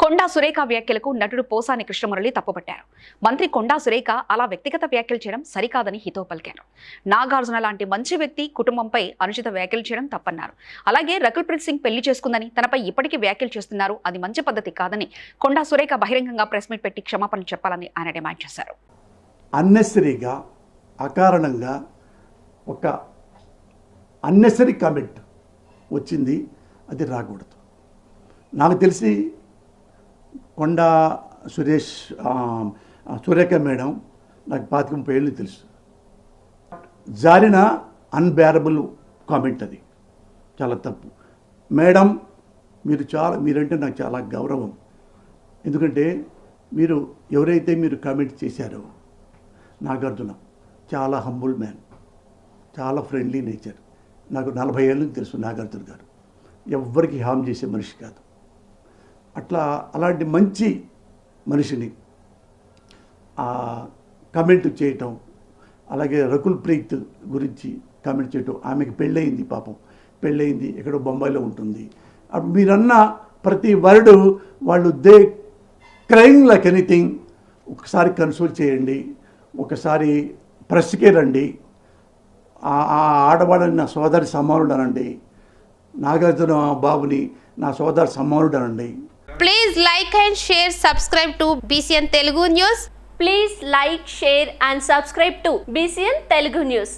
కొండా సురేఖ వ్యాఖ్యలకు నటుడు పోసాని కృష్ణమురళి తప్పుపట్టారు. మంత్రి కొండా సురేఖ అలా వ్యక్తిగత వ్యాఖ్యలు చేయడం సరికాదని హితవు పలికారు. నాగార్జున లాంటి మంచి వ్యక్తి కుటుంబంపై అనుచిత వ్యాఖ్యలు చేయడం తప్పన్నారు. అలాగే రకుల్ ప్రీత్ సింగ్ పెళ్లి చేసుకుందని తనపై ఇప్పటికీ వ్యాఖ్యలు చేస్తున్నారు, అది మంచి పద్ధతి కాదని కొండా సురేఖ బహిరంగంగా ప్రెస్ మీట్ పెట్టి క్షమాపణలు చెప్పాలని ఆయన డిమాండ్ చేశారు. అన్నెసరీగా అకారణంగా ఒక అన్నెసరీ కామెంట్ వచ్చింది, అది రాకూడదు. నాకు తెలిసి కొండా సురేఖ మేడం నాకు 25-30 ఏళ్ళు తెలుసు. జారిన అన్బేరబుల్ కామెంట్, అది చాలా తప్పు. మేడం మీరంటే నాకు చాలా గౌరవం. ఎందుకంటే ఎవరైతే మీరు కామెంట్ చేశారో నాగార్జున చాలా హంబుల్ మ్యాన్, చాలా ఫ్రెండ్లీ నేచర్. నాకు 40 ఏళ్ళ నుంచి తెలుసు నాగార్జున గారు. ఎవ్వరికి హామ్ చేసే మనిషి కాదు. అలాంటి మంచి మనిషిని కామెంట్ చేయటం, అలాగే రకుల్ ప్రీత్ గురించి కామెంట్ చేయటం, ఆమెకి పెళ్ళయింది, పాపం పెళ్ళయింది, ఎక్కడో బొంబాయిలో ఉంటుంది. మీరన్న ప్రతి వర్డు వాళ్ళు క్రైయింగ్ లైక్ ఎనీథింగ్. ఒకసారి కన్సోల్ చేయండి, ఒకసారి ప్రెస్కే రండి, ఆ ఆడవాళ్ళని నా సోదరి సమానుడు అనండి, నాగార్జున బాబుని నా సోదరి సమానుడు అనండి. Please like and share, subscribe to BCN Telugu News. Please like, share and subscribe to BCN Telugu News.